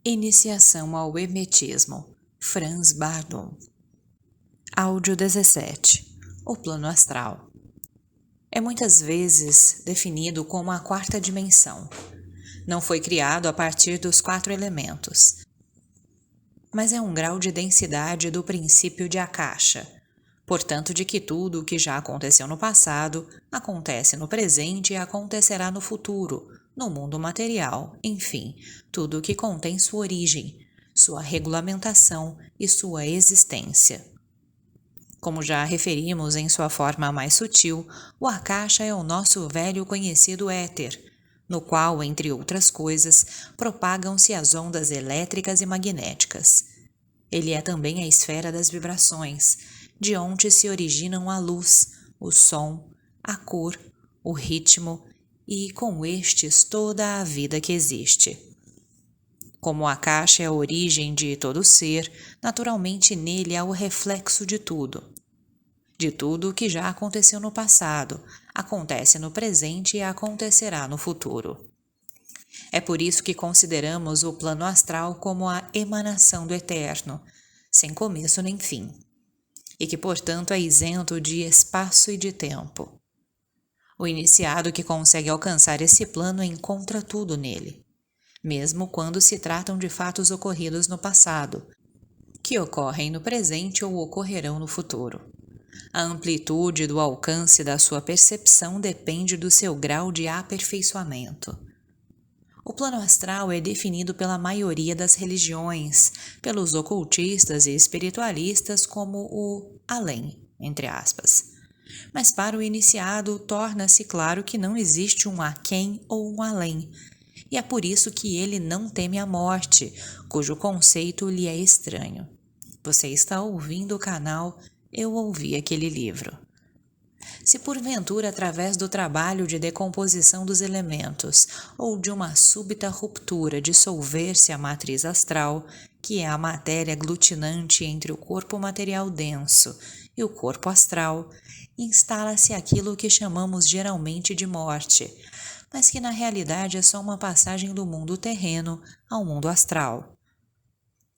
Iniciação ao Hermetismo, Franz Bardon. Áudio 17. O plano astral. É muitas vezes definido como a quarta dimensão. Não foi criado a partir dos 4 elementos, mas é um grau de densidade do princípio de Akasha, portanto de que tudo o que já aconteceu no passado, acontece no presente e acontecerá no futuro, no mundo material, enfim, tudo o que contém sua origem, sua regulamentação e sua existência. Como já referimos em sua forma mais sutil, o Akasha é o nosso velho conhecido éter, no qual, entre outras coisas, propagam-se as ondas elétricas e magnéticas. Ele é também a esfera das vibrações, de onde se originam a luz, o som, a cor, o ritmo e, com estes, toda a vida que existe. Como o Akasha é a origem de todo ser, naturalmente nele há o reflexo de tudo. De tudo que já aconteceu no passado, acontece no presente e acontecerá no futuro. É por isso que consideramos o plano astral como a emanação do eterno, sem começo nem fim, e que, portanto, é isento de espaço e de tempo. O iniciado que consegue alcançar esse plano encontra tudo nele, mesmo quando se tratam de fatos ocorridos no passado, que ocorrem no presente ou ocorrerão no futuro. A amplitude do alcance da sua percepção depende do seu grau de aperfeiçoamento. O plano astral é definido pela maioria das religiões, pelos ocultistas e espiritualistas como o além, entre aspas. Mas para o iniciado torna-se claro que não existe um aquém ou um além, e é por isso que ele não teme a morte, cujo conceito lhe é estranho. Você está ouvindo o canal Eu Ouvi Aquele Livro. Se porventura, através do trabalho de decomposição dos elementos ou de uma súbita ruptura dissolver-se a matriz astral, que é a matéria aglutinante entre o corpo material denso e o corpo astral, instala-se aquilo que chamamos geralmente de morte, mas que na realidade é só uma passagem do mundo terreno ao mundo astral.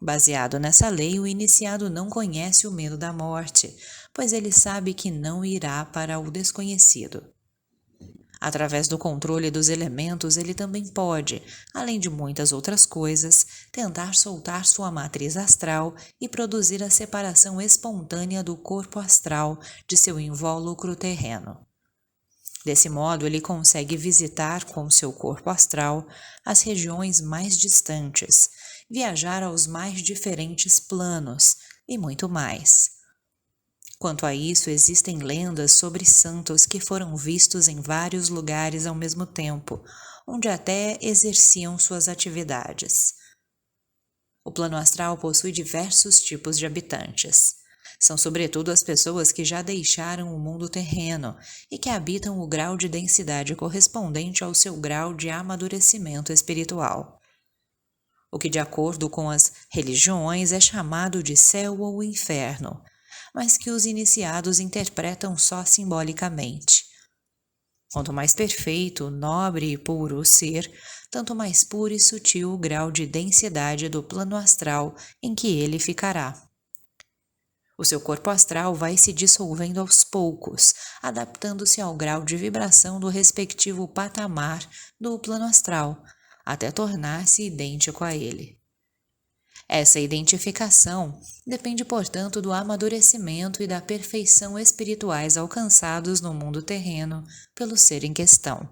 Baseado nessa lei, o iniciado não conhece o medo da morte, pois ele sabe que não irá para o desconhecido. Através do controle dos elementos, ele também pode, além de muitas outras coisas, tentar soltar sua matriz astral e produzir a separação espontânea do corpo astral de seu invólucro terreno. Desse modo, ele consegue visitar com seu corpo astral as regiões mais distantes, viajar aos mais diferentes planos e muito mais. Quanto a isso, existem lendas sobre santos que foram vistos em vários lugares ao mesmo tempo, onde até exerciam suas atividades. O plano astral possui diversos tipos de habitantes. São sobretudo as pessoas que já deixaram o mundo terreno e que habitam o grau de densidade correspondente ao seu grau de amadurecimento espiritual. O que, de acordo com as religiões, é chamado de céu ou inferno, mas que os iniciados interpretam só simbolicamente. Quanto mais perfeito, nobre e puro o ser, tanto mais puro e sutil o grau de densidade do plano astral em que ele ficará. O seu corpo astral vai se dissolvendo aos poucos, adaptando-se ao grau de vibração do respectivo patamar do plano astral, até tornar-se idêntico a ele. Essa identificação depende, portanto, do amadurecimento e da perfeição espirituais alcançados no mundo terreno pelo ser em questão.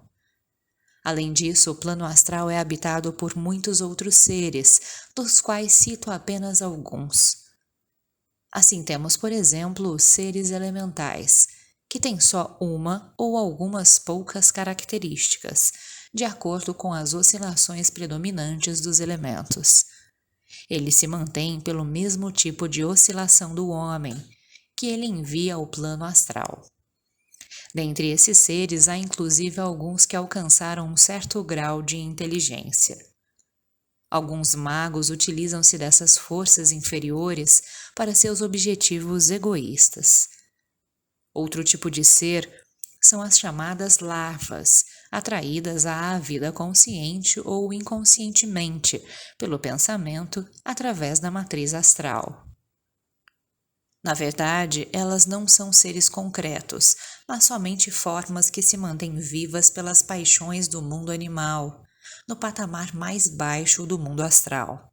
Além disso, o plano astral é habitado por muitos outros seres, dos quais cito apenas alguns. Assim temos, por exemplo, os seres elementais, que têm só uma ou algumas poucas características, de acordo com as oscilações predominantes dos elementos. Eles se mantêm pelo mesmo tipo de oscilação do homem, que ele envia ao plano astral. Dentre esses seres, há inclusive alguns que alcançaram um certo grau de inteligência. Alguns magos utilizam-se dessas forças inferiores para seus objetivos egoístas. Outro tipo de ser são as chamadas larvas, atraídas à vida consciente ou inconscientemente, pelo pensamento, através da matriz astral. Na verdade, elas não são seres concretos, mas somente formas que se mantêm vivas pelas paixões do mundo animal, no patamar mais baixo do mundo astral.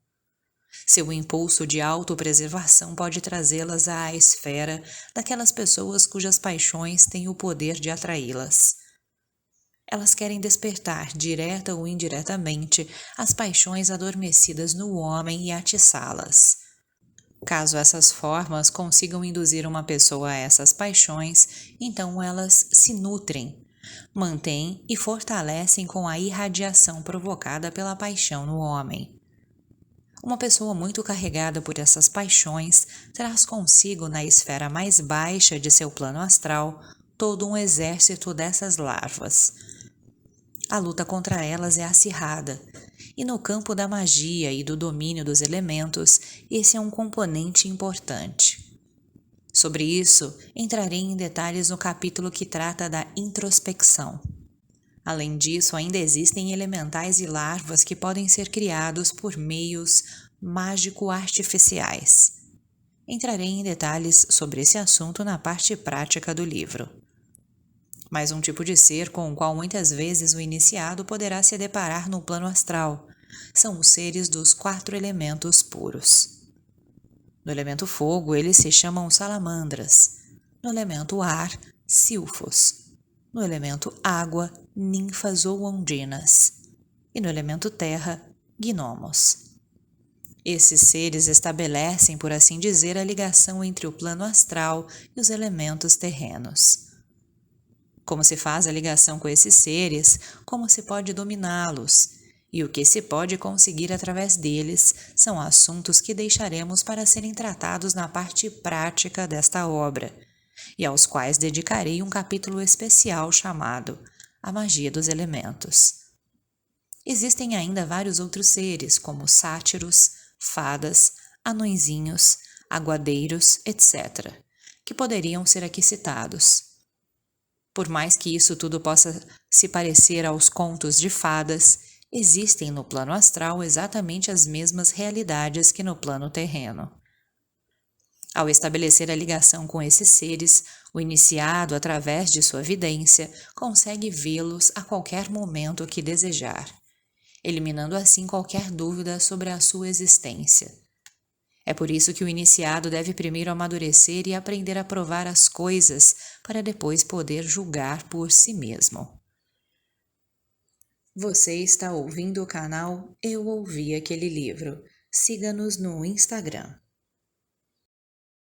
Seu impulso de autopreservação pode trazê-las à esfera daquelas pessoas cujas paixões têm o poder de atraí-las. Elas querem despertar, direta ou indiretamente, as paixões adormecidas no homem e atiçá-las. Caso essas formas consigam induzir uma pessoa a essas paixões, então elas se nutrem, mantêm e fortalecem com a irradiação provocada pela paixão no homem. Uma pessoa muito carregada por essas paixões traz consigo na esfera mais baixa de seu plano astral todo um exército dessas larvas. A luta contra elas é acirrada, e no campo da magia e do domínio dos elementos, esse é um componente importante. Sobre isso, entrarei em detalhes no capítulo que trata da introspecção. Além disso, ainda existem elementais e larvas que podem ser criados por meios mágico-artificiais. Entrarei em detalhes sobre esse assunto na parte prática do livro. Mais um tipo de ser com o qual muitas vezes o iniciado poderá se deparar no plano astral são os seres dos 4 elementos puros. No elemento fogo, eles se chamam salamandras. No elemento ar, silfos. No elemento água, ninfas ou ondinas. E no elemento terra, gnomos. Esses seres estabelecem, por assim dizer, a ligação entre o plano astral e os elementos terrenos. Como se faz a ligação com esses seres, como se pode dominá-los, e o que se pode conseguir através deles são assuntos que deixaremos para serem tratados na parte prática desta obra, e aos quais dedicarei um capítulo especial chamado A Magia dos Elementos. Existem ainda vários outros seres, como sátiros, fadas, anõezinhos, aguadeiros, etc., que poderiam ser aqui citados. Por mais que isso tudo possa se parecer aos contos de fadas, existem no plano astral exatamente as mesmas realidades que no plano terreno. Ao estabelecer a ligação com esses seres, o iniciado, através de sua vidência, consegue vê-los a qualquer momento que desejar, eliminando assim qualquer dúvida sobre a sua existência. É por isso que o iniciado deve primeiro amadurecer e aprender a provar as coisas para depois poder julgar por si mesmo. Você está ouvindo o canal Eu Ouvi Aquele Livro. Siga-nos no Instagram.